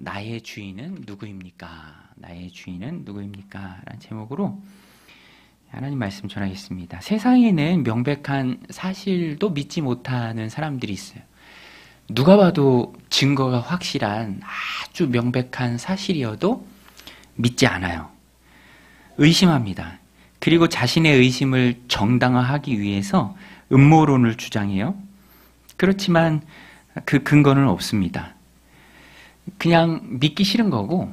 나의 주인은 누구입니까? 나의 주인은 누구입니까? 라는 제목으로 하나님 말씀 전하겠습니다. 세상에는 명백한 사실도 믿지 못하는 사람들이 있어요. 누가 봐도 증거가 확실한 아주 명백한 사실이어도 믿지 않아요. 의심합니다. 그리고 자신의 의심을 정당화하기 위해서 음모론을 주장해요. 그렇지만 그 근거는 없습니다. 그냥 믿기 싫은 거고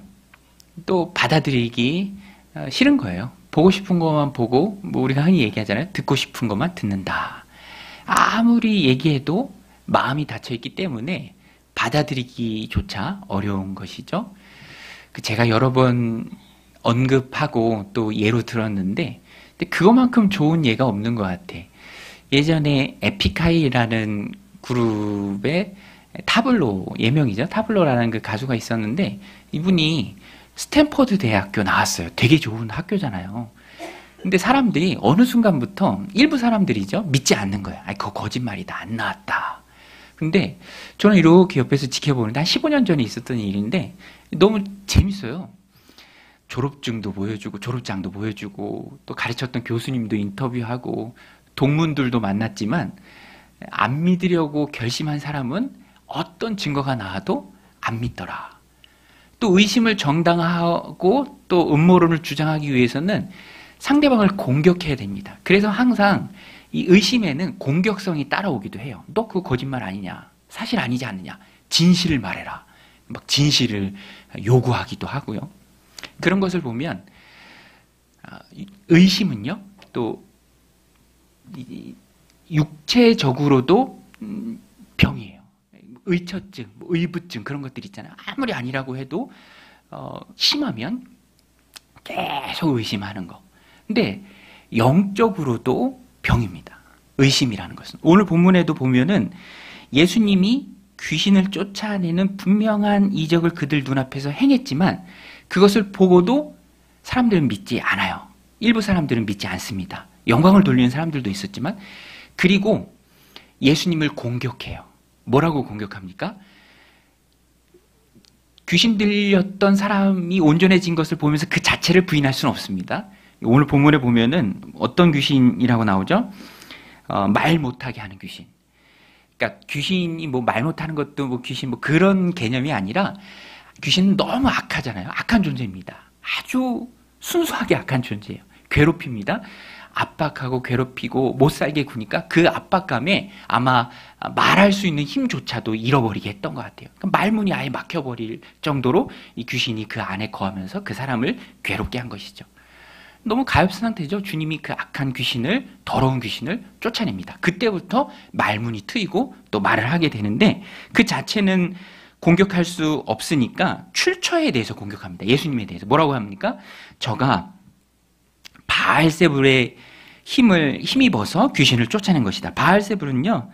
또 받아들이기 싫은 거예요. 보고 싶은 것만 보고, 뭐 우리가 흔히 얘기하잖아요. 듣고 싶은 것만 듣는다. 아무리 얘기해도 마음이 닫혀있기 때문에 받아들이기조차 어려운 것이죠. 제가 여러 번 언급하고 또 예로 들었는데 근데 그것만큼 좋은 예가 없는 것 같아. 예전에 에픽하이라는 그룹의 타블로, 예명이죠. 타블로라는 그 가수가 있었는데 이분이 스탠퍼드 대학교 나왔어요. 되게 좋은 학교잖아요. 근데 사람들이 어느 순간부터 일부 사람들이죠. 믿지 않는 거예요. 아니, 그거 거짓말이다. 안 나왔다. 근데 저는 이렇게 옆에서 지켜보는데 한 15년 전에 있었던 일인데 너무 재밌어요. 졸업증도 보여주고 졸업장도 보여주고 또 가르쳤던 교수님도 인터뷰하고 동문들도 만났지만 안 믿으려고 결심한 사람은 어떤 증거가 나와도 안 믿더라. 또 의심을 정당화하고 또 음모론을 주장하기 위해서는 상대방을 공격해야 됩니다. 그래서 항상 이 의심에는 공격성이 따라오기도 해요. 너 그거 거짓말 아니냐? 사실 아니지 않느냐? 진실을 말해라. 막 진실을 요구하기도 하고요. 그런 것을 보면 의심은요, 또 육체적으로도 병이에요. 의처증, 의부증 그런 것들 있잖아요. 아무리 아니라고 해도 심하면 계속 의심하는 거. 근데 영적으로도 병입니다. 의심이라는 것은. 오늘 본문에도 보면은 예수님이 귀신을 쫓아내는 분명한 이적을 그들 눈앞에서 행했지만 그것을 보고도 사람들은 믿지 않아요. 일부 사람들은 믿지 않습니다. 영광을 돌리는 사람들도 있었지만, 그리고 예수님을 공격해요. 뭐라고 공격합니까? 귀신 들렸던 사람이 온전해진 것을 보면서 그 자체를 부인할 수는 없습니다. 오늘 본문에 보면은 어떤 귀신이라고 나오죠? 말 못하게 하는 귀신. 그러니까 귀신이 뭐 말 못하는 것도 뭐 귀신 뭐 그런 개념이 아니라 귀신은 너무 악하잖아요. 악한 존재입니다. 아주 순수하게 악한 존재예요. 괴롭힙니다. 압박하고 괴롭히고 못 살게 구니까 그 압박감에 아마 말할 수 있는 힘조차도 잃어버리게 했던 것 같아요. 말문이 아예 막혀버릴 정도로 이 귀신이 그 안에 거하면서 그 사람을 괴롭게 한 것이죠. 너무 가엾은 상태죠. 주님이 그 악한 귀신을, 더러운 귀신을 쫓아냅니다. 그때부터 말문이 트이고 또 말을 하게 되는데 그 자체는 공격할 수 없으니까 출처에 대해서 공격합니다. 예수님에 대해서. 뭐라고 합니까? 저가 바알세불의 힘입어서 귀신을 쫓아낸 것이다. 바알세불은요,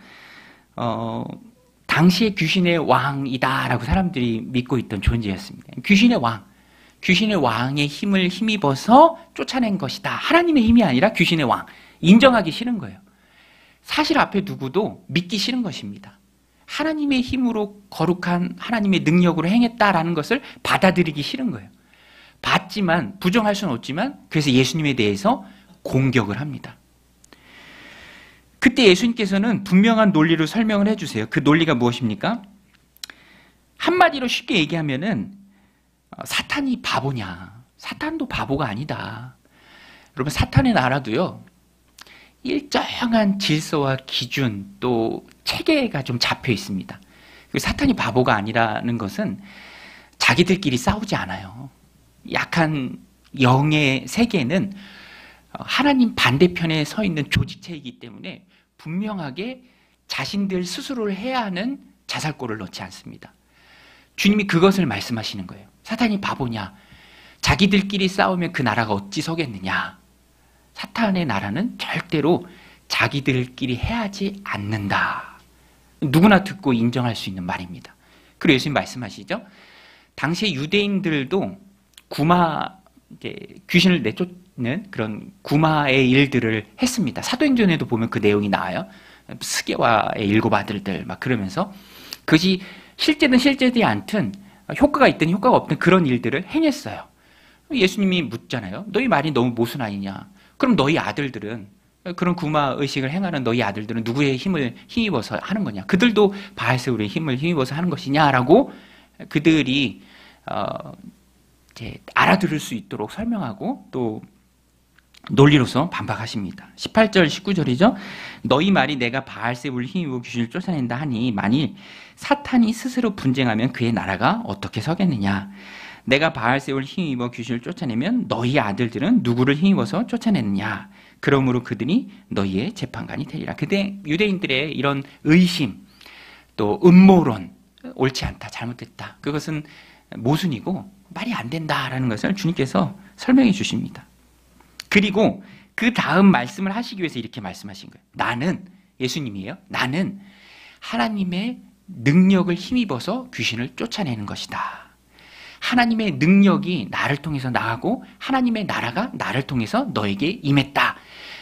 당시에 귀신의 왕이다라고 사람들이 믿고 있던 존재였습니다. 귀신의 왕의 힘을 힘입어서 쫓아낸 것이다. 하나님의 힘이 아니라 귀신의 왕. 인정하기 싫은 거예요. 사실 앞에 두고도 믿기 싫은 것입니다. 하나님의 힘으로 거룩한 하나님의 능력으로 행했다라는 것을 받아들이기 싫은 거예요. 봤지만 부정할 수는 없지만 그래서 예수님에 대해서 공격을 합니다. 그때 예수님께서는 분명한 논리로 설명을 해주세요. 그 논리가 무엇입니까? 한마디로 쉽게 얘기하면은 사탄이 바보냐? 사탄도 바보가 아니다. 여러분, 사탄의 나라도요, 일정한 질서와 기준 또 체계가 좀 잡혀 있습니다. 사탄이 바보가 아니라는 것은 자기들끼리 싸우지 않아요. 약한 영의 세계는 하나님 반대편에 서 있는 조직체이기 때문에 분명하게 자신들 스스로를 해야 하는 자살골을 넣지 않습니다. 주님이 그것을 말씀하시는 거예요. 사탄이 바보냐? 자기들끼리 싸우면 그 나라가 어찌 서겠느냐? 사탄의 나라는 절대로 자기들끼리 해하지 않는다. 누구나 듣고 인정할 수 있는 말입니다. 그리고 예수님 말씀하시죠. 당시에 유대인들도 귀신을 내쫓는 그런 구마의 일들을 했습니다. 사도행전에도 보면 그 내용이 나와요. 스게와의 7 아들들 막 그러면서 그것이 실제든 실제되지 않든 효과가 있든 효과가 없든 그런 일들을 행했어요. 예수님이 묻잖아요. 너희 말이 너무 모순아니냐? 그럼 너희 아들들은, 그런 구마의식을 행하는 너희 아들들은 누구의 힘을 힘입어서 하는 거냐? 그들도 바알세울의 힘을 힘입어서 하는 것이냐라고 그들이 이제 알아들을 수 있도록 설명하고 또 논리로서 반박하십니다. 18절 19절이죠. 너희 말이 내가 바알세울을 힘입어 귀신을 쫓아낸다 하니 만일 사탄이 스스로 분쟁하면 그의 나라가 어떻게 서겠느냐? 내가 바알세울 힘입어 귀신을 쫓아내면 너희 아들들은 누구를 힘입어서 쫓아내느냐? 그러므로 그들이 너희의 재판관이 되리라. 그때 유대인들의 이런 의심, 또 음모론, 옳지 않다, 잘못됐다, 그것은 모순이고 말이 안 된다라는 것을 주님께서 설명해 주십니다. 그리고 그 다음 말씀을 하시기 위해서 이렇게 말씀하신 거예요. 나는, 예수님이에요. 나는 하나님의 능력을 힘입어서 귀신을 쫓아내는 것이다. 하나님의 능력이 나를 통해서 나가고 하나님의 나라가 나를 통해서 너에게 임했다.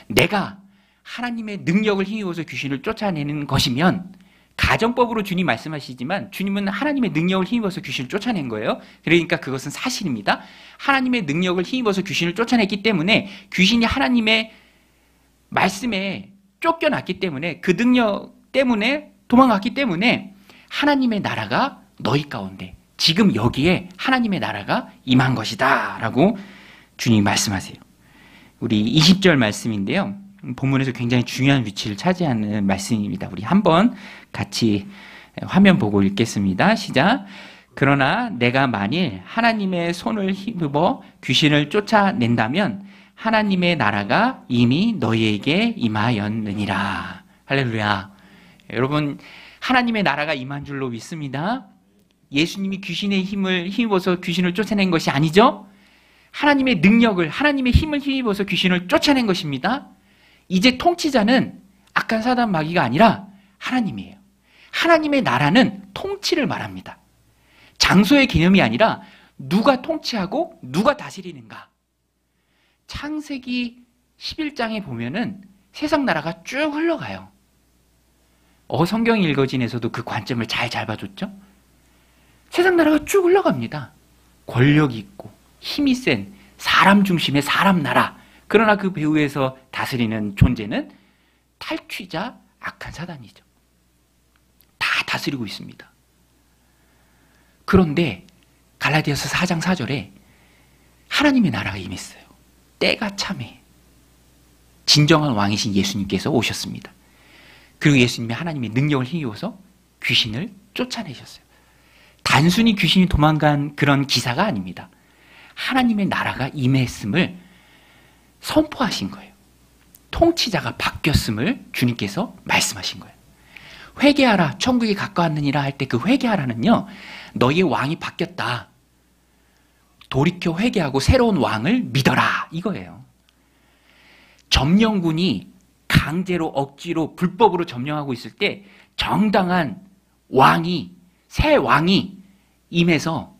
내가 하나님의 능력을 힘입어서 귀신을 쫓아내는 것이면, 가정법으로 주님 말씀하시지만 주님은 하나님의 능력을 힘입어서 귀신을 쫓아낸 거예요. 그러니까 그것은 사실입니다. 하나님의 능력을 힘입어서 귀신을 쫓아냈기 때문에, 귀신이 하나님의 말씀에 쫓겨났기 때문에, 그 능력 때문에 도망갔기 때문에 하나님의 나라가 너희 가운데, 지금 여기에 하나님의 나라가 임한 것이다 라고 주님이 말씀하세요. 우리 20절 말씀인데요, 본문에서 굉장히 중요한 위치를 차지하는 말씀입니다. 우리 한번 같이 화면 보고 읽겠습니다. 시작. 그러나 내가 만일 하나님의 손을 힘입어 귀신을 쫓아낸다면 하나님의 나라가 이미 너희에게 임하였느니라. 할렐루야. 여러분, 하나님의 나라가 임한 줄로 믿습니다. 예수님이 귀신의 힘을 힘입어서 귀신을 쫓아낸 것이 아니죠. 하나님의 능력을, 하나님의 힘을 힘입어서 귀신을 쫓아낸 것입니다. 이제 통치자는 악한 사단 마귀가 아니라 하나님이에요. 하나님의 나라는 통치를 말합니다. 장소의 개념이 아니라 누가 통치하고 누가 다스리는가. 창세기 11장에 보면은 세상 나라가 쭉 흘러가요. 성경 읽어진에서도 그 관점을 잘 잡아줬죠. 세상 나라가 쭉 흘러갑니다. 권력이 있고 힘이 센 사람 중심의 사람 나라. 그러나 그 배후에서 다스리는 존재는 탈취자, 악한 사단이죠. 다 다스리고 있습니다. 그런데 갈라디아서 4장 4절에 하나님의 나라가 임했어요. 때가 참해 진정한 왕이신 예수님께서 오셨습니다. 그리고 예수님이 하나님의 능력을 힘입어서 귀신을 쫓아내셨어요. 단순히 귀신이 도망간 그런 기사가 아닙니다. 하나님의 나라가 임했음을 선포하신 거예요. 통치자가 바뀌었음을 주님께서 말씀하신 거예요. 회개하라, 천국이 가까웠느니라 할 때 그 회개하라는요, 너희의 왕이 바뀌었다. 돌이켜 회개하고 새로운 왕을 믿어라, 이거예요. 점령군이 강제로 억지로 불법으로 점령하고 있을 때 정당한 왕이, 새 왕이 임해서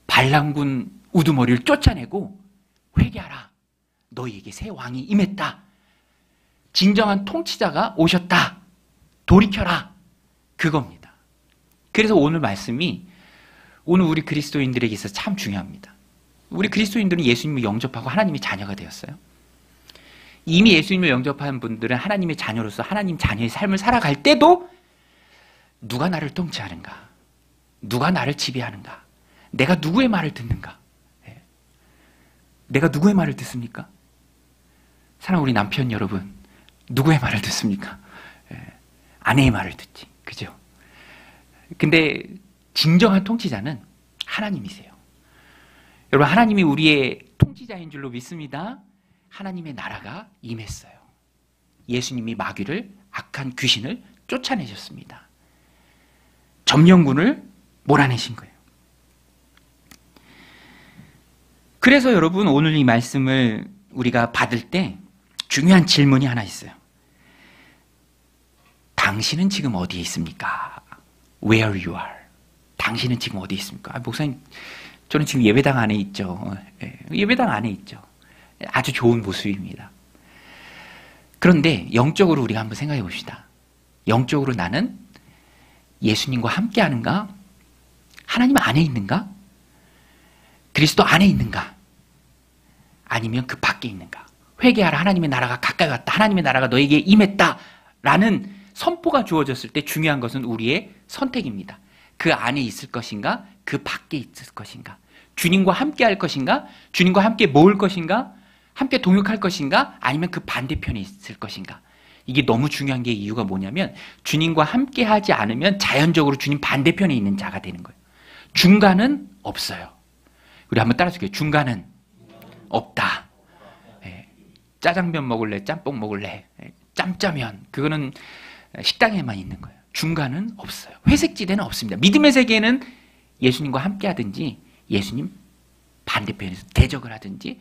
반란군 우두머리를 쫓아내고 회개하라. 너희에게 새 왕이 임했다. 진정한 통치자가 오셨다. 돌이켜라. 그겁니다. 그래서 오늘 말씀이 오늘 우리 그리스도인들에게 있어서 참 중요합니다. 우리 그리스도인들은 예수님을 영접하고 하나님의 자녀가 되었어요. 이미 예수님을 영접한 분들은 하나님의 자녀로서 하나님 자녀의 삶을 살아갈 때도 누가 나를 통치하는가? 누가 나를 지배하는가? 내가 누구의 말을 듣는가? 내가 누구의 말을 듣습니까? 사랑하는 우리 남편 여러분, 누구의 말을 듣습니까? 아내의 말을 듣지. 그죠? 근데 진정한 통치자는 하나님이세요. 여러분, 하나님이 우리의 통치자인 줄로 믿습니다. 하나님의 나라가 임했어요. 예수님이 마귀를, 악한 귀신을 쫓아내셨습니다. 점령군을 몰아내신 거예요. 그래서 여러분, 오늘 이 말씀을 우리가 받을 때 중요한 질문이 하나 있어요. 당신은 지금 어디에 있습니까? Where you are. 당신은 지금 어디에 있습니까? 목사님, 저는 지금 예배당 안에 있죠. 예배당 안에 있죠. 아주 좋은 모습입니다. 그런데 영적으로 우리가 한번 생각해 봅시다. 영적으로 나는 예수님과 함께 하는가? 하나님 안에 있는가? 그리스도 안에 있는가? 아니면 그 밖에 있는가? 회개하라, 하나님의 나라가 가까이 왔다, 하나님의 나라가 너에게 임했다 라는 선포가 주어졌을 때 중요한 것은 우리의 선택입니다. 그 안에 있을 것인가? 그 밖에 있을 것인가? 주님과 함께 할 것인가? 주님과 함께 모을 것인가? 함께 동역할 것인가? 아니면 그 반대편에 있을 것인가? 이게 너무 중요한 게 이유가 뭐냐면 주님과 함께 하지 않으면 자연적으로 주님 반대편에 있는 자가 되는 거예요. 중간은 없어요. 우리 한번 따라줄게요. 중간은 없다. 짜장면 먹을래? 짬뽕 먹을래? 짬짜면. 그거는 식당에만 있는 거예요. 중간은 없어요. 회색지대는 없습니다. 믿음의 세계는 예수님과 함께 하든지 예수님 반대편에서 대적을 하든지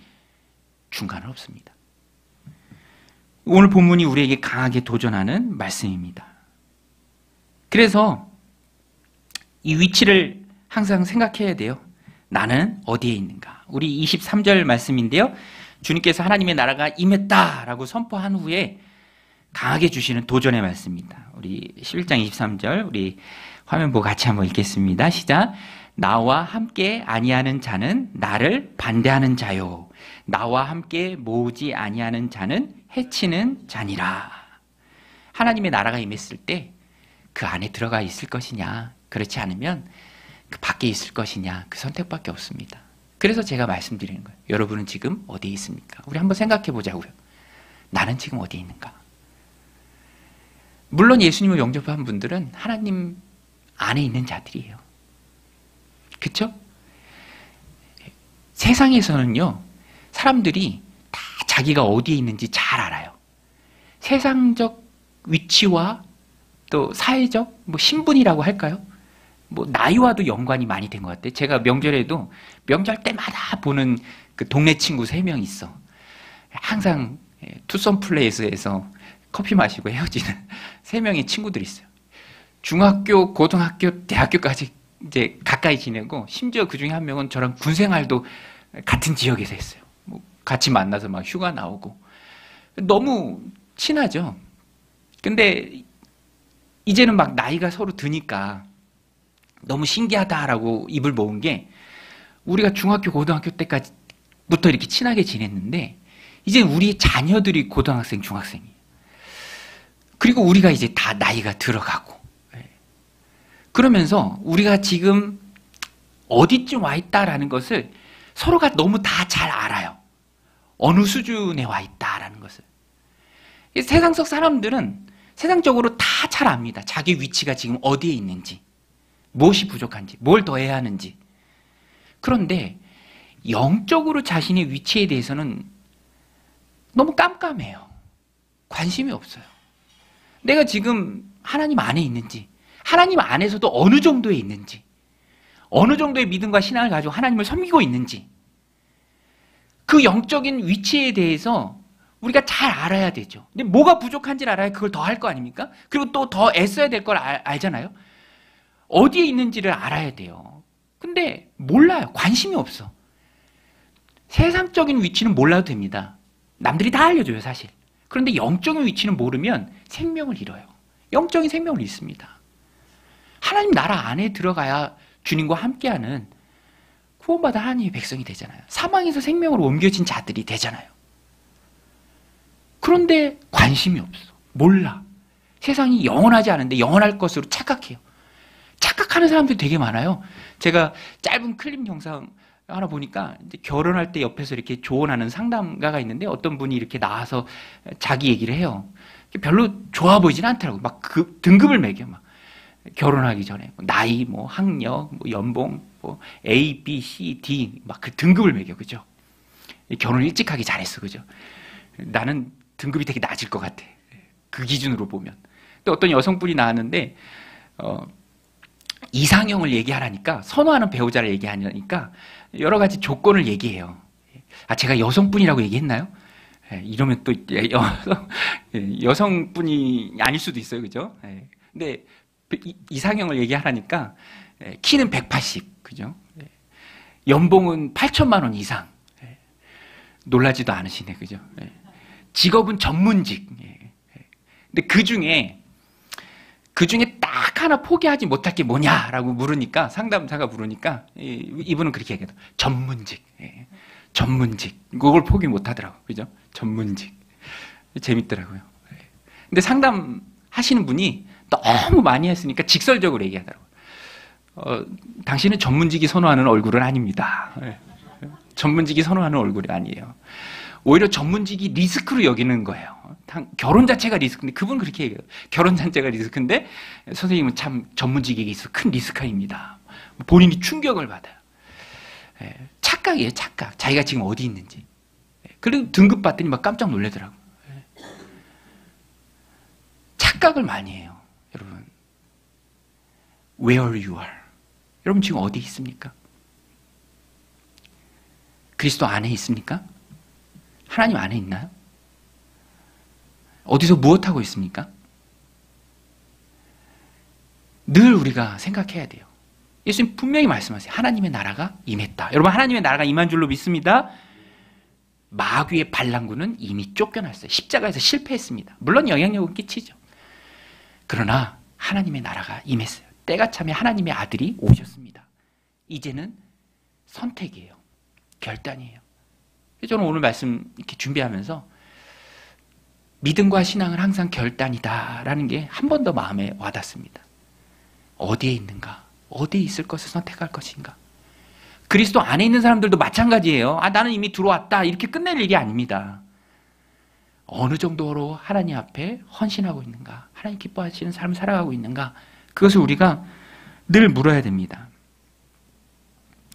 중간은 없습니다. 오늘 본문이 우리에게 강하게 도전하는 말씀입니다. 그래서 이 위치를 항상 생각해야 돼요. 나는 어디에 있는가? 우리 23절 말씀인데요. 주님께서 하나님의 나라가 임했다라고 선포한 후에 강하게 주시는 도전의 말씀입니다. 우리 11장 23절 우리 화면 보고 같이 한번 읽겠습니다. 시작. 나와 함께 아니하는 자는 나를 반대하는 자요. 나와 함께 모으지 아니하는 자는 해치는 자니라. 하나님의 나라가 임했을 때 그 안에 들어가 있을 것이냐, 그렇지 않으면 그 밖에 있을 것이냐, 그 선택밖에 없습니다. 그래서 제가 말씀드리는 거예요. 여러분은 지금 어디에 있습니까? 우리 한번 생각해 보자고요. 나는 지금 어디에 있는가? 물론 예수님을 영접한 분들은 하나님 안에 있는 자들이에요. 그렇죠? 세상에서는요, 사람들이 다 자기가 어디에 있는지 잘 알아요. 세상적 위치와 또 사회적 신분이라고 할까요? 나이와도 연관이 많이 된 것 같아요. 제가 명절에도 명절 때마다 보는 그 동네 친구 3명 있어. 항상 투썸 플레이스에서 커피 마시고 헤어지는 3명의 친구들이 있어요. 중학교, 고등학교, 대학교까지 이제 가까이 지내고, 심지어 그 중에 한 명은 저랑 군생활도 같은 지역에서 했어요. 같이 만나서 막 휴가 나오고. 너무 친하죠. 근데 이제는 막 나이가 서로 드니까 너무 신기하다라고 입을 모은 게, 우리가 중학교, 고등학교 때까지부터 이렇게 친하게 지냈는데 이제 우리 자녀들이 고등학생, 중학생이에요. 그리고 우리가 이제 다 나이가 들어가고, 그러면서 우리가 지금 어디쯤 와 있다라는 것을 서로가 너무 다 잘 알아요. 어느 수준에 와 있다라는 것을. 세상 속 사람들은 세상적으로 다 잘 압니다. 자기 위치가 지금 어디에 있는지, 무엇이 부족한지, 뭘 더 해야 하는지. 그런데 영적으로 자신의 위치에 대해서는 너무 깜깜해요. 관심이 없어요. 내가 지금 하나님 안에 있는지, 하나님 안에서도 어느 정도에 있는지, 어느 정도의 믿음과 신앙을 가지고 하나님을 섬기고 있는지, 그 영적인 위치에 대해서 우리가 잘 알아야 되죠. 근데 뭐가 부족한지를 알아야 그걸 더 할 거 아닙니까? 그리고 또 더 애써야 될 걸 알잖아요. 어디에 있는지를 알아야 돼요. 근데 몰라요. 관심이 없어. 세상적인 위치는 몰라도 됩니다. 남들이 다 알려줘요, 사실. 그런데 영적인 위치는 모르면 생명을 잃어요. 영적인 생명을 잃습니다. 하나님 나라 안에 들어가야 주님과 함께하는 구원받아 하나님의 백성이 되잖아요. 사망에서 생명으로 옮겨진 자들이 되잖아요. 그런데 관심이 없어. 몰라. 세상이 영원하지 않은데 영원할 것으로 착각해요. 착각하는 사람들이 되게 많아요. 제가 짧은 클립 영상 하나 보니까 이제 결혼할 때 옆에서 이렇게 조언하는 상담가가 있는데, 어떤 분이 이렇게 나와서 자기 얘기를 해요. 별로 좋아 보이진 않더라고요. 막 그 등급을 매겨. 막 결혼하기 전에 나이, 학력, 연봉, A, B, C, D 막 그 등급을 매겨. 그죠? 결혼을 일찍 하기 잘했어. 그죠? 나는 등급이 되게 낮을 것 같아. 그 기준으로 보면. 또 어떤 여성분이 나왔는데 이상형을 얘기하라니까, 선호하는 배우자를 얘기하니까 여러 가지 조건을 얘기해요. 제가 여성분이라고 얘기했나요? 이러면 또 여성분이 아닐 수도 있어요. 그죠? 근데 이상형을 얘기하라니까 키는 180, 그죠? 연봉은 8천만 원 이상. 놀라지도 않으시네. 그죠? 직업은 전문직. 근데 그 중에 그 중에 딱 하나 포기하지 못할 게 뭐냐라고 물으니까, 상담사가 물으니까 이분은 그렇게 얘기해요. 전문직. 전문직. 그걸 포기 못 하더라고요. 그죠? 전문직. 재밌더라고요. 근데 상담하시는 분이 너무 많이 했으니까 직설적으로 얘기하더라고요. 당신은 전문직이 선호하는 얼굴은 아닙니다. 전문직이 선호하는 얼굴이 아니에요. 오히려 전문직이 리스크로 여기는 거예요. 결혼 자체가 리스크인데, 그분은 그렇게 얘기해요. 결혼 자체가 리스크인데 선생님은 참 전문직에게 있어 큰 리스크입니다. 본인이 충격을 받아요. 착각이에요, 착각. 자기가 지금 어디 있는지. 그리고 등급 봤더니 막 깜짝 놀라더라고요. 착각을 많이 해요, 여러분. Where you are. 여러분 지금 어디 있습니까? 그리스도 안에 있습니까? 하나님 안에 있나요? 어디서 무엇하고 있습니까? 늘 우리가 생각해야 돼요. 예수님 분명히 말씀하세요. 하나님의 나라가 임했다. 여러분, 하나님의 나라가 임한 줄로 믿습니다. 마귀의 반란군은 이미 쫓겨났어요. 십자가에서 실패했습니다. 물론 영향력은 끼치죠. 그러나 하나님의 나라가 임했어요. 때가 차면 하나님의 아들이 오셨습니다. 이제는 선택이에요. 결단이에요. 저는 오늘 말씀 이렇게 준비하면서 믿음과 신앙은 항상 결단이다라는 게 한 번 더 마음에 와닿습니다. 어디에 있는가? 어디에 있을 것을 선택할 것인가? 그리스도 안에 있는 사람들도 마찬가지예요. 나는 이미 들어왔다. 이렇게 끝낼 일이 아닙니다. 어느 정도로 하나님 앞에 헌신하고 있는가? 하나님 기뻐하시는 삶을 살아가고 있는가? 그것을 우리가 늘 물어야 됩니다.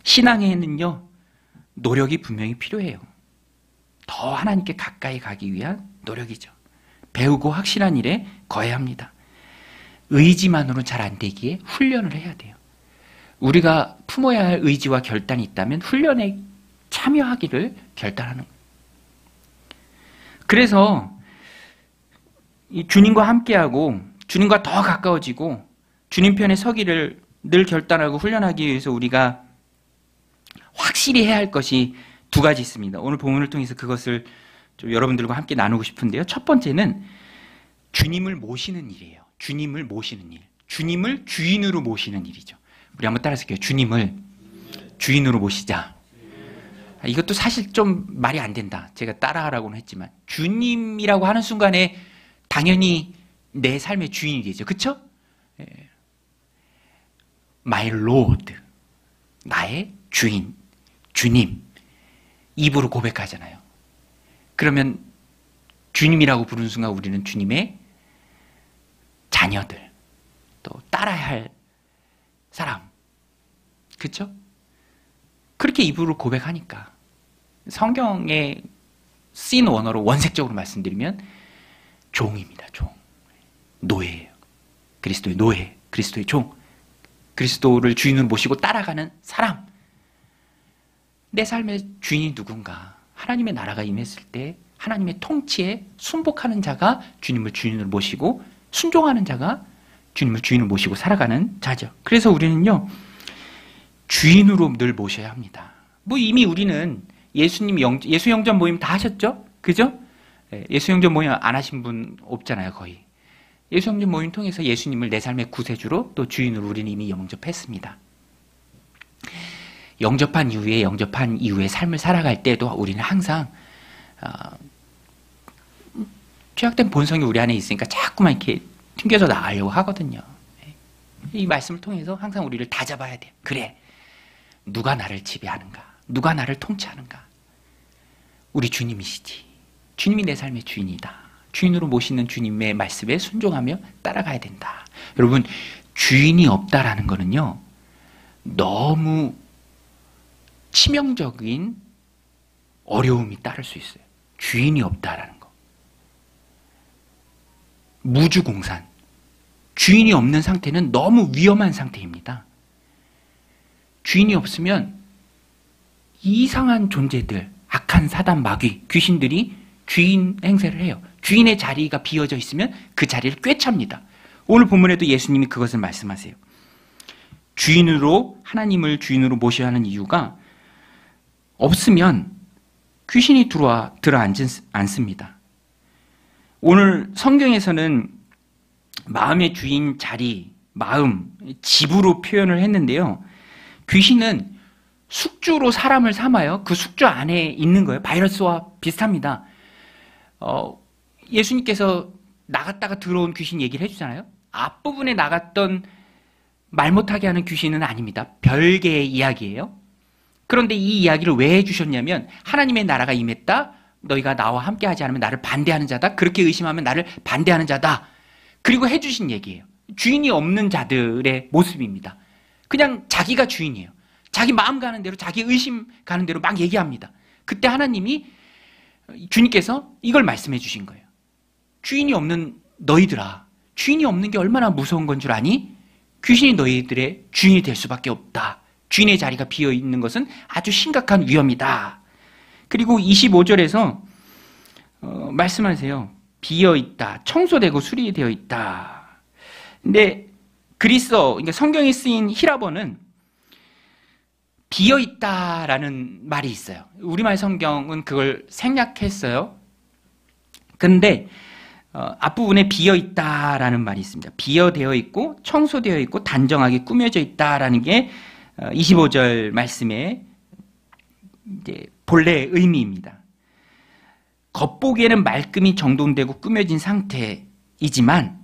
신앙에는요, 노력이 분명히 필요해요. 더 하나님께 가까이 가기 위한 노력이죠. 배우고 확실한 일에 거해야 합니다. 의지만으로는 잘 안 되기에 훈련을 해야 돼요. 우리가 품어야 할 의지와 결단이 있다면 훈련에 참여하기를 결단하는 거예요. 그래서 이 주님과 함께하고 주님과 더 가까워지고 주님 편에 서기를 늘 결단하고 훈련하기 위해서 우리가 확실히 해야 할 것이 두 가지 있습니다. 오늘 본문을 통해서 그것을 좀 여러분들과 함께 나누고 싶은데요. 첫 번째는 주님을 모시는 일이에요. 주님을 모시는 일. 주님을 주인으로 모시는 일이죠. 우리 한번 따라서 할게요. 주님을 주인으로 모시자. 이것도 사실 좀 말이 안 된다. 제가 따라하라고는 했지만 주님이라고 하는 순간에 당연히 내 삶의 주인이 되죠. 그렇죠? My Lord. 나의 주인, 주님. 입으로 고백하잖아요. 그러면 주님이라고 부르는 순간 우리는 주님의 자녀들, 또 따라야 할 사람. 그렇죠? 그렇게 입으로 고백하니까 성경에 쓰인 원어로 원색적으로 말씀드리면 종입니다. 종. 노예예요. 그리스도의 노예, 그리스도의 종. 그리스도를 주인으로 모시고 따라가는 사람. 내 삶의 주인이 누군가? 하나님의 나라가 임했을 때 하나님의 통치에 순복하는 자가 주님을 주인으로 모시고 순종하는 자가 주님을 주인으로 모시고 살아가는 자죠. 그래서 우리는요, 주인으로 늘 모셔야 합니다. 뭐 이미 우리는 예수 영접 모임 다 하셨죠? 그죠? 예수 영접 모임 안 하신 분 없잖아요, 거의. 예수 영접 모임 통해서 예수님을 내 삶의 구세주로 또 주인으로 우리는 이미 영접했습니다. 영접한 이후에 삶을 살아갈 때도 우리는 항상 죄악된 본성이 우리 안에 있으니까 자꾸만 이렇게 튕겨져 나가려고 하거든요. 이 말씀을 통해서 항상 우리를 다잡아야 돼요. 그래, 누가 나를 지배하는가? 누가 나를 통치하는가? 우리 주님이시지. 주님이 내 삶의 주인이다. 주인으로 모시는 주님의 말씀에 순종하며 따라가야 된다. 여러분, 주인이 없다라는 거는요, 너무 치명적인 어려움이 따를 수 있어요. 주인이 없다라는 거. 무주공산. 주인이 없는 상태는 너무 위험한 상태입니다. 주인이 없으면 이상한 존재들, 악한 사단 마귀, 귀신들이 주인 행세를 해요. 주인의 자리가 비어져 있으면 그 자리를 꿰찹니다. 오늘 본문에도 예수님이 그것을 말씀하세요. 하나님을 주인으로 모셔야 하는 이유가 없으면 귀신이 들어앉지 않습니다. 오늘 성경에서는 마음의 주인 자리, 마음, 집으로 표현을 했는데요. 귀신은 숙주로 사람을 삼아요. 그 숙주 안에 있는 거예요. 바이러스와 비슷합니다. 예수님께서 나갔다가 들어온 귀신 얘기를 해주잖아요. 앞부분에 나갔던 말 못하게 하는 귀신은 아닙니다. 별개의 이야기예요. 그런데 이 이야기를 왜 해주셨냐면 하나님의 나라가 임했다. 너희가 나와 함께하지 않으면 나를 반대하는 자다. 그렇게 의심하면 나를 반대하는 자다. 그리고 해주신 얘기예요. 주인이 없는 자들의 모습입니다. 그냥 자기가 주인이에요. 자기 마음 가는 대로, 자기 의심 가는 대로 막 얘기합니다. 그때 하나님이, 주님께서 이걸 말씀해 주신 거예요. 주인이 없는 너희들아, 주인이 없는 게 얼마나 무서운 건 줄 아니? 귀신이 너희들의 주인이 될 수밖에 없다. 주인의 자리가 비어 있는 것은 아주 심각한 위험이다. 그리고 25절에서 말씀하세요. 비어 있다. 청소되고 수리되어 있다. 근데 그리스어, 그러니까 성경에 쓰인 히라버는 비어 있다라는 말이 있어요. 우리말 성경은 그걸 생략했어요. 근데 앞부분에 비어 있다라는 말이 있습니다. 비어되어 있고 청소되어 있고 단정하게 꾸며져 있다라는 게 25절 말씀의 이제 본래의 의미입니다. 겉보기에는 말끔히 정돈되고 꾸며진 상태이지만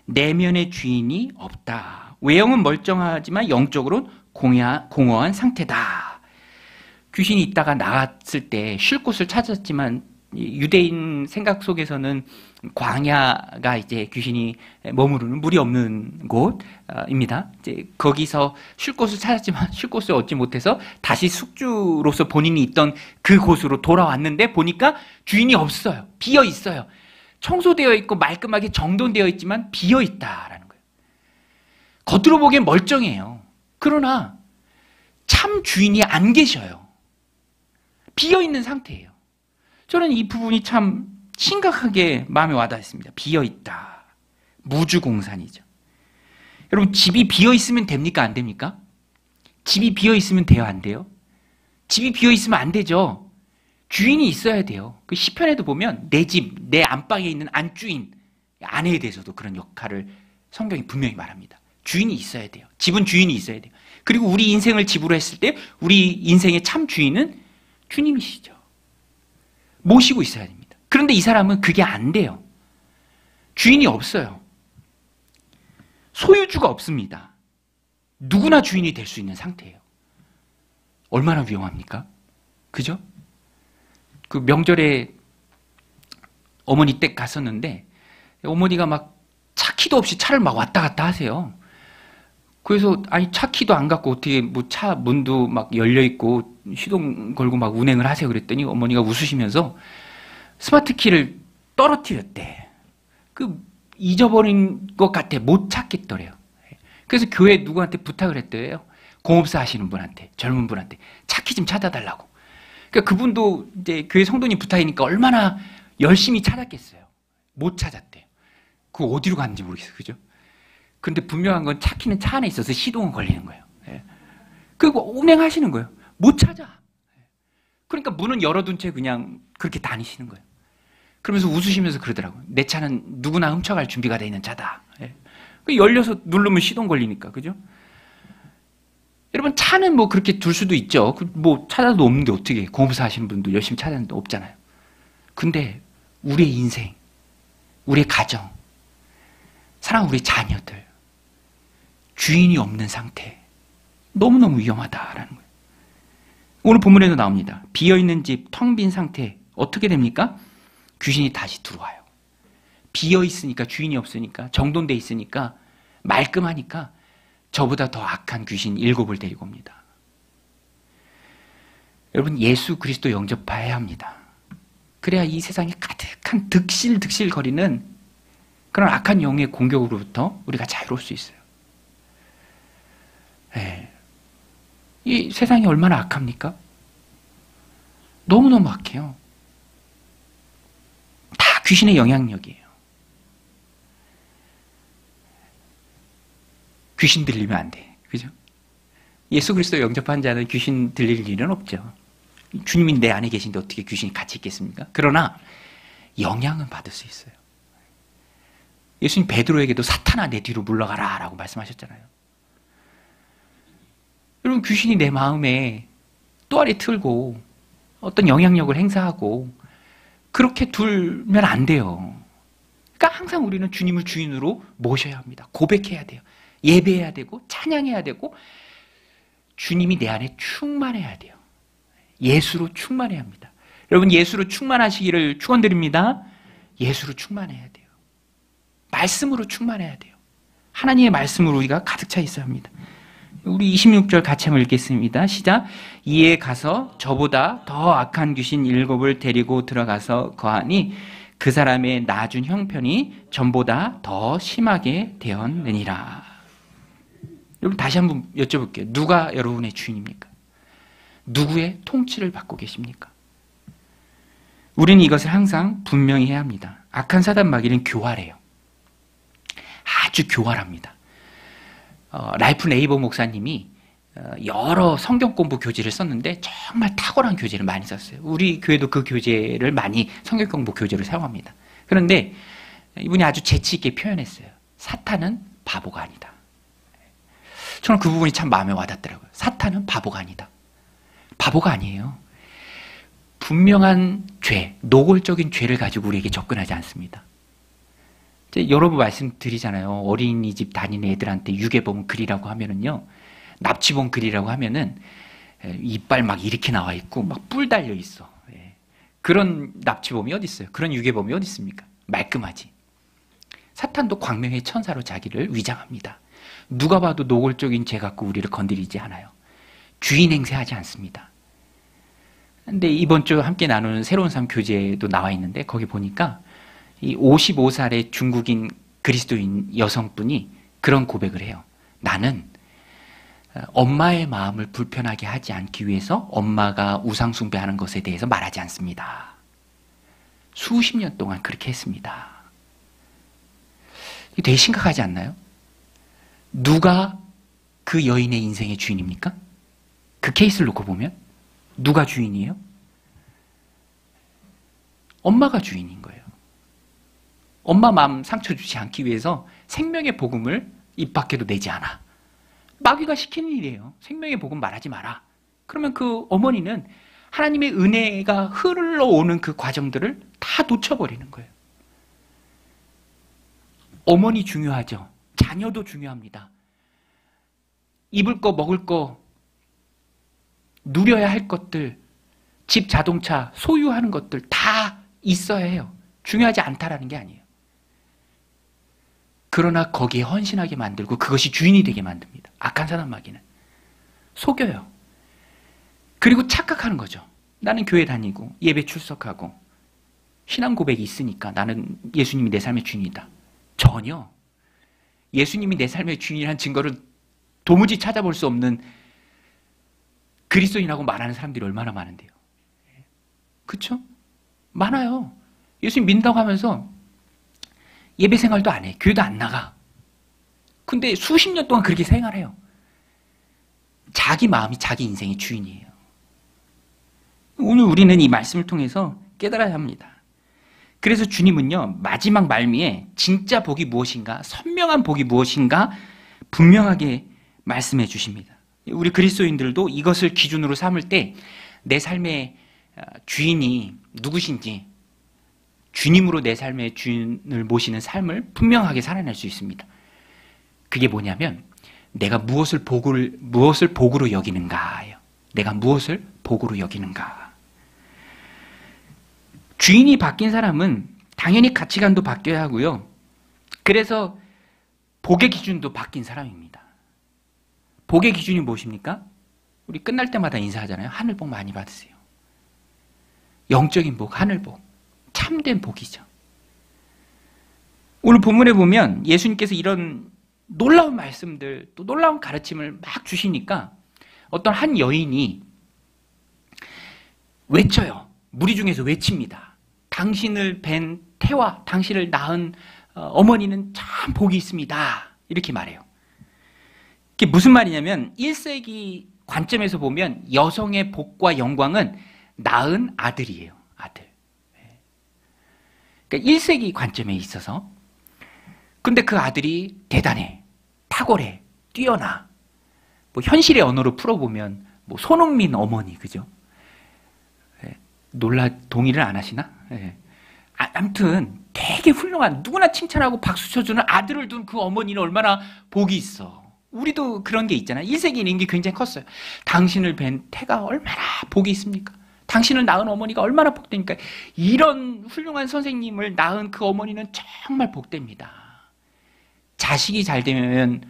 내면의 주인이 없다. 외형은 멀쩡하지만 영적으로는 공허한 상태다. 귀신이 있다가 나갔을 때 쉴 곳을 찾았지만 유대인 생각 속에서는 광야가 이제 귀신이 머무르는 물이 없는 곳입니다. 이제 거기서 쉴 곳을 찾았지만 쉴 곳을 얻지 못해서 다시 숙주로서 본인이 있던 그 곳으로 돌아왔는데 보니까 주인이 없어요. 비어 있어요. 청소되어 있고 말끔하게 정돈되어 있지만 비어 있다라는 거예요. 겉으로 보기엔 멀쩡해요. 그러나 참 주인이 안 계셔요. 비어 있는 상태예요. 저는 이 부분이 참 심각하게 마음에 와닿았습니다. 비어있다. 무주공산이죠. 여러분, 집이 비어있으면 됩니까? 안 됩니까? 집이 비어있으면 돼요? 안 돼요? 집이 비어있으면 안 되죠. 주인이 있어야 돼요. 그 시편에도 보면 내 집, 내 안방에 있는 안주인, 아내에 대해서도 그런 역할을 성경이 분명히 말합니다. 주인이 있어야 돼요. 집은 주인이 있어야 돼요. 그리고 우리 인생을 집으로 했을 때 우리 인생의 참 주인은 주님이시죠. 모시고 있어야 됩니다. 그런데 이 사람은 그게 안 돼요. 주인이 없어요. 소유주가 없습니다. 누구나 주인이 될 수 있는 상태예요. 얼마나 위험합니까? 그죠? 그 명절에 어머니 댁 갔었는데 어머니가 막 차 키도 없이 차를 막 왔다 갔다 하세요. 그래서 아니 차 키도 안 갖고 어떻게 뭐 차 문도 막 열려 있고 시동 걸고 막 운행을 하세요 그랬더니 어머니가 웃으시면서 스마트 키를 떨어뜨렸대. 그 잊어버린 것 같아 못 찾겠더래요. 그래서 교회 누구한테 부탁을 했대요. 공업사 하시는 분한테, 젊은 분한테 차 키 좀 찾아달라고. 그러니까 그분도 이제 교회 성도님 부탁이니까 얼마나 열심히 찾았겠어요. 못 찾았대요. 그거 어디로 갔는지 모르겠어요. 그죠? 근데 분명한 건 차 키는 차 안에 있어서 시동은 걸리는 거예요. 그리고 운행하시는 거예요. 못 찾아. 그러니까 문은 열어둔 채 그냥 그렇게 다니시는 거예요. 그러면서 웃으시면서 그러더라고요. 내 차는 누구나 훔쳐갈 준비가 되어 있는 차다. 열려서 누르면 시동 걸리니까. 그죠? 여러분 차는 뭐 그렇게 둘 수도 있죠. 뭐 찾아도 없는데 어떻게 공업사 하시는 분도 열심히 찾았는데 없잖아요. 근데 우리의 인생, 우리의 가정, 사랑하는 우리 자녀들, 주인이 없는 상태, 너무너무 위험하다라는 거예요. 오늘 본문에도 나옵니다. 비어있는 집, 텅 빈 상태, 어떻게 됩니까? 귀신이 다시 들어와요. 비어있으니까, 주인이 없으니까, 정돈돼 있으니까, 말끔하니까, 저보다 더 악한 귀신 7을 데리고 옵니다. 여러분, 예수 그리스도 영접해야 합니다. 그래야 이 세상에 가득한 득실득실 거리는 그런 악한 영의 공격으로부터 우리가 자유로울 수 있어요. 이 세상이 얼마나 악합니까? 너무너무 악해요. 다 귀신의 영향력이에요. 귀신 들리면 안 돼. 그죠? 예수 그리스도 영접한 자는 귀신 들릴 일은 없죠. 주님이 내 안에 계신데 어떻게 귀신이 같이 있겠습니까? 그러나 영향은 받을 수 있어요. 예수님 베드로에게도 사탄아 내 뒤로 물러가라 라고 말씀하셨잖아요. 여러분, 귀신이 내 마음에 또아리 틀고 어떤 영향력을 행사하고 그렇게 둘면 안 돼요. 그러니까 항상 우리는 주님을 주인으로 모셔야 합니다. 고백해야 돼요. 예배해야 되고 찬양해야 되고 주님이 내 안에 충만해야 돼요. 예수로 충만해야 합니다. 여러분, 예수로 충만하시기를 축원드립니다. 예수로 충만해야 돼요. 말씀으로 충만해야 돼요. 하나님의 말씀으로 우리가 가득 차 있어야 합니다. 우리 26절 같이 한번 읽겠습니다. 시작. 이에 가서 저보다 더 악한 귀신 7을 데리고 들어가서 거하니 그 사람의 낮은 형편이 전보다 더 심하게 되었느니라. 여러분, 다시 한번 여쭤볼게요. 누가 여러분의 주인입니까? 누구의 통치를 받고 계십니까? 우리는 이것을 항상 분명히 해야 합니다. 악한 사단 마귀는 교활해요. 아주 교활합니다. 라이프 네이버 목사님이 여러 성경 공부 교재를 썼는데 정말 탁월한 교재를 많이 썼어요. 우리 교회도 그 교재를 많이 성경 공부 교재로 사용합니다. 그런데 이분이 아주 재치 있게 표현했어요. 사탄은 바보가 아니다. 저는 그 부분이 참 마음에 와닿더라고요. 사탄은 바보가 아니다. 바보가 아니에요. 분명한 죄, 노골적인 죄를 가지고 우리에게 접근하지 않습니다. 여러 번 말씀드리잖아요. 어린이집 다니는 애들한테 유괴범 그리라고 하면은요, 납치범 그리라고 하면은 이빨 막 이렇게 나와 있고 막 뿔 달려 있어. 그런 납치범이 어디 있어요? 그런 유괴범이 어디 있습니까? 말끔하지. 사탄도 광명의 천사로 자기를 위장합니다. 누가 봐도 노골적인 죄 갖고 우리를 건드리지 않아요. 주인 행세하지 않습니다. 근데 이번 주 함께 나누는 새로운 삶 교재도 나와 있는데 거기 보니까 이 55살의 중국인 그리스도인 여성분이 그런 고백을 해요. 나는 엄마의 마음을 불편하게 하지 않기 위해서 엄마가 우상 숭배하는 것에 대해서 말하지 않습니다. 수십 년 동안 그렇게 했습니다. 이게 되게 심각하지 않나요? 누가 그 여인의 인생의 주인입니까? 그 케이스를 놓고 보면 누가 주인이에요? 엄마가 주인인 거예요. 엄마 마음 상처 주지 않기 위해서 생명의 복음을 입 밖에도 내지 않아. 마귀가 시키는 일이에요. 생명의 복음 말하지 마라. 그러면 그 어머니는 하나님의 은혜가 흘러오는 그 과정들을 다 놓쳐버리는 거예요. 어머니 중요하죠. 자녀도 중요합니다. 입을 거, 먹을 거, 누려야 할 것들, 집, 자동차, 소유하는 것들 다 있어야 해요. 중요하지 않다라는 게 아니에요. 그러나 거기에 헌신하게 만들고 그것이 주인이 되게 만듭니다. 악한 사단 마귀는. 속여요. 그리고 착각하는 거죠. 나는 교회 다니고 예배 출석하고 신앙 고백이 있으니까 나는 예수님이 내 삶의 주인이다. 전혀. 예수님이 내 삶의 주인이라는 증거를 도무지 찾아볼 수 없는 그리스도인이라고 말하는 사람들이 얼마나 많은데요. 그렇죠? 많아요. 예수님 믿는다고 하면서 예배 생활도 안 해. 교회도 안 나가. 근데 수십 년 동안 그렇게 생활해요. 자기 마음이 자기 인생의 주인이에요. 오늘 우리는 이 말씀을 통해서 깨달아야 합니다. 그래서 주님은요, 마지막 말미에 진짜 복이 무엇인가, 선명한 복이 무엇인가 분명하게 말씀해 주십니다. 우리 그리스도인들도 이것을 기준으로 삼을 때 내 삶의 주인이 누구신지, 주님으로 내 삶의 주인을 모시는 삶을 분명하게 살아낼 수 있습니다. 그게 뭐냐면 내가 무엇을 복으로 여기는가예요. 내가 무엇을 복으로 여기는가. 주인이 바뀐 사람은 당연히 가치관도 바뀌어야 하고요. 그래서 복의 기준도 바뀐 사람입니다. 복의 기준이 무엇입니까? 우리 끝날 때마다 인사하잖아요. 하늘 복 많이 받으세요. 영적인 복, 하늘 복. 참된 복이죠. 오늘 본문에 보면 예수님께서 이런 놀라운 말씀들, 또 놀라운 가르침을 막 주시니까 어떤 한 여인이 외쳐요. 무리 중에서 외칩니다. 당신을 뵌 태와 당신을 낳은 어머니는 참 복이 있습니다. 이렇게 말해요. 그게 무슨 말이냐면 1세기 관점에서 보면 여성의 복과 영광은 낳은 아들이에요. 아들. 그러니까 1세기 관점에 있어서 근데 그 아들이 대단해, 탁월해, 뛰어나. 뭐 현실의 언어로 풀어보면 뭐 손흥민 어머니, 그죠? 예, 동의를 안 하시나? 예. 아무튼 되게 훌륭한, 누구나 칭찬하고 박수 쳐주는 아들을 둔 그 어머니는 얼마나 복이 있어. 우리도 그런 게 있잖아요. 1세기에 인기 굉장히 컸어요. 당신을 뵌 태가 얼마나 복이 있습니까? 당신을 낳은 어머니가 얼마나 복됩니까? 이런 훌륭한 선생님을 낳은 그 어머니는 정말 복됩니다. 자식이 잘 되면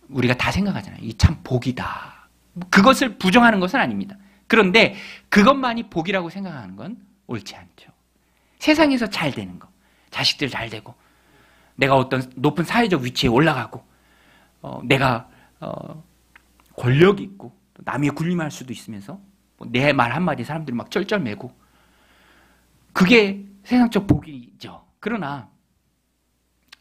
우리가 다 생각하잖아요. 이 참 복이다. 그것을 부정하는 것은 아닙니다. 그런데 그것만이 복이라고 생각하는 건 옳지 않죠. 세상에서 잘 되는 거, 자식들 잘 되고, 내가 어떤 높은 사회적 위치에 올라가고, 내가 권력이 있고 남이 군림할 수도 있으면서 내 말 한마디 사람들이 막 쩔쩔매고, 그게 세상적 복이죠. 그러나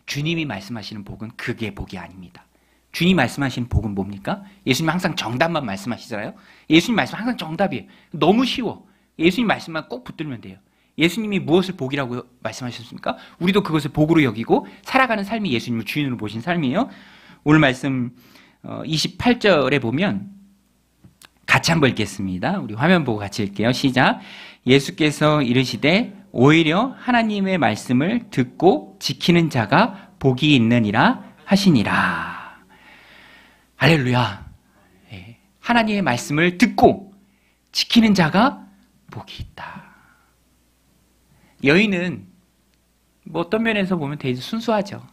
주님이 말씀하시는 복은 그게 복이 아닙니다. 주님이 말씀하시는 복은 뭡니까? 예수님 항상 정답만 말씀하시잖아요. 예수님 말씀 항상 정답이에요. 너무 쉬워. 예수님 말씀만 꼭 붙들면 돼요. 예수님이 무엇을 복이라고 말씀하셨습니까? 우리도 그것을 복으로 여기고 살아가는 삶이 예수님을 주인으로 보신 삶이에요. 오늘 말씀 28절에 보면 같이 한번 읽겠습니다. 우리 화면 보고 같이 읽게요. 시작. 예수께서 이르시되 오히려 하나님의 말씀을 듣고 지키는 자가 복이 있느니라 하시니라. 할렐루야. 하나님의 말씀을 듣고 지키는 자가 복이 있다. 여인은 뭐 어떤 면에서 보면 되게 순수하죠.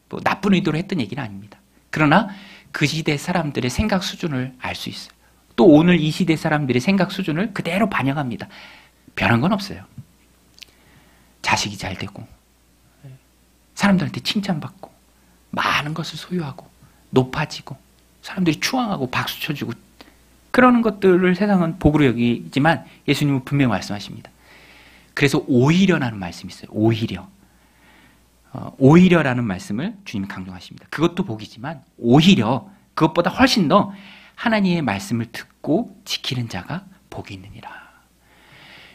뭐 나쁜 의도로 했던 얘기는 아닙니다. 그러나 그 시대 사람들의 생각 수준을 알 수 있어요. 또 오늘 이 시대 사람들의 생각 수준을 그대로 반영합니다. 변한 건 없어요. 자식이 잘 되고, 사람들한테 칭찬받고, 많은 것을 소유하고, 높아지고, 사람들이 추앙하고 박수 쳐주고, 그러는 것들을 세상은 복으로 여기지만 예수님은 분명히 말씀하십니다. 그래서 오히려라는 말씀이 있어요. 오히려. 오히려라는 말씀을 주님이 강조하십니다. 그것도 복이지만 오히려 그것보다 훨씬 더 하나님의 말씀을 듣고 지키는 자가 복이 있느니라.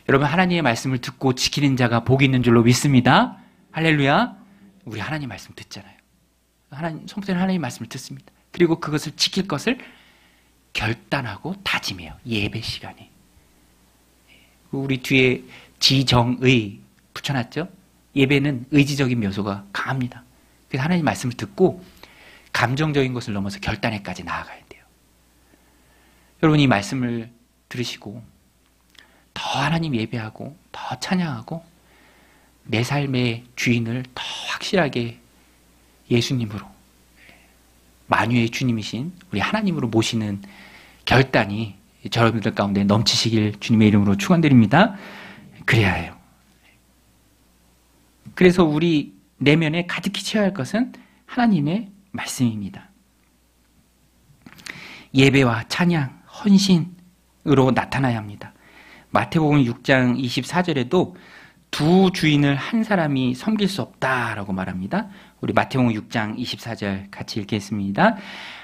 여러분, 하나님의 말씀을 듣고 지키는 자가 복이 있는 줄로 믿습니다. 할렐루야. 우리 하나님 말씀 듣잖아요. 성도는 하나님 말씀을 듣습니다. 그리고 그것을 지킬 것을 결단하고 다짐해요. 예배 시간에. 우리 뒤에 지정의 붙여놨죠? 예배는 의지적인 묘소가 강합니다. 그래서 하나님 말씀을 듣고 감정적인 것을 넘어서 결단에까지 나아가야 돼요. 여러분, 이 말씀을 들으시고 더 하나님 예배하고 더 찬양하고 내 삶의 주인을 더 확실하게 예수님으로, 만유의 주님이신 우리 하나님으로 모시는 결단이 여러분들 가운데 넘치시길 주님의 이름으로 축원드립니다. 그래야 해요. 그래서 우리 내면에 가득히 채워야 할 것은 하나님의 말씀입니다. 예배와 찬양, 헌신으로 나타나야 합니다. 마태복음 6장 24절에도 두 주인을 한 사람이 섬길 수 없다라고 말합니다. 우리 마태복음 6장 24절 같이 읽겠습니다.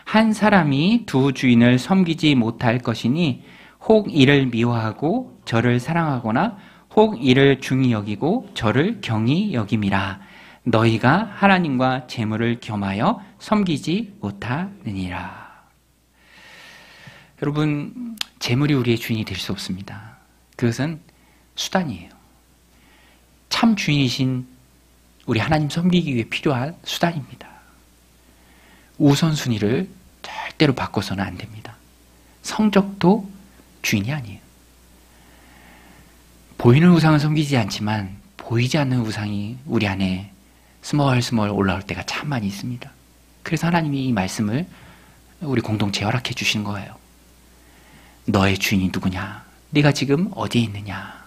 한 사람이 두 주인을 섬기지 못할 것이니 혹 이를 미워하고 저를 사랑하거나 혹 이를 중히 여기고 저를 경히 여김이라. 너희가 하나님과 재물을 겸하여 섬기지 못하느니라. 여러분, 재물이 우리의 주인이 될 수 없습니다. 그것은 수단이에요. 참 주인이신 우리 하나님 섬기기 위해 필요한 수단입니다. 우선순위를 절대로 바꿔서는 안 됩니다. 성적도 주인이 아니에요. 보이는 우상은 섬기지 않지만 보이지 않는 우상이 우리 안에 스멀스멀 올라올 때가 참 많이 있습니다. 그래서 하나님이 이 말씀을 우리 공동체에 허락해 주신 거예요. 너의 주인이 누구냐? 네가 지금 어디에 있느냐?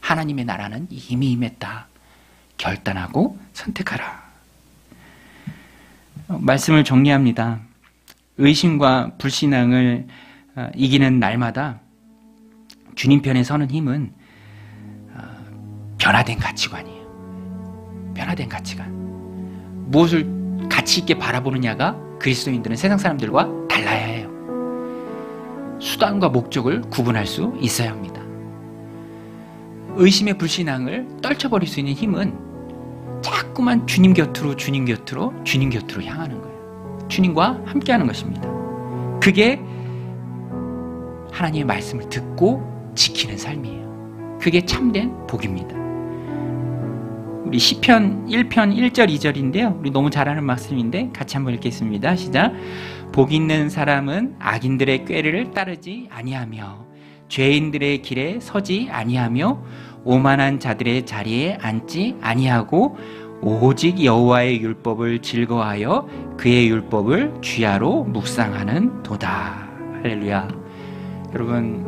하나님의 나라는 이미 임했다. 결단하고 선택하라. 말씀을 정리합니다. 의심과 불신앙을 이기는 날마다 주님 편에 서는 힘은 변화된 가치관이에요. 변화된 가치관. 무엇을 가치 있게 바라보느냐가 그리스도인들은 세상 사람들과 달라야 해요. 수단과 목적을 구분할 수 있어야 합니다. 의심의 불신앙을 떨쳐버릴 수 있는 힘은 자꾸 자꾸만 주님 곁으로 향하는 거예요. 주님과 함께하는 것입니다. 그게 하나님의 말씀을 듣고 지키는 삶이에요. 그게 참된 복입니다. 우리 시편 1편 1절 2절인데요. 우리 너무 잘 아는 말씀인데 같이 한번 읽겠습니다. 시작. 복 있는 사람은 악인들의 꾀를 따르지 아니하며 죄인들의 길에 서지 아니하며 오만한 자들의 자리에 앉지 아니하고 오직 여호와의 율법을 즐거워하여 그의 율법을 주야로 묵상하는 도다. 할렐루야. 여러분,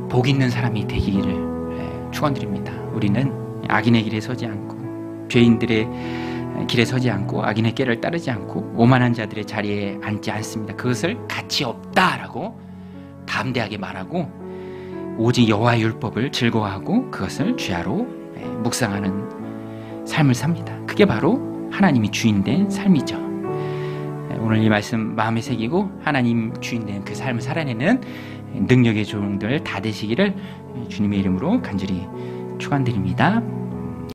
복 있는 사람이 되기를 축원드립니다. 우리는 악인의 길에 서지 않고 죄인들의 길에 서지 않고 악인의 꾀를 따르지 않고 오만한 자들의 자리에 앉지 않습니다. 그것을 가치 없다라고 담대하게 말하고 오직 여호와의 율법을 즐거워하고 그것을 주야로 묵상하는 삶을 삽니다. 그게 바로 하나님이 주인된 삶이죠. 오늘 이 말씀 마음에 새기고 하나님 주인된 그 삶을 살아내는 능력의 종들 다 되시기를 주님의 이름으로 간절히 축원드립니다.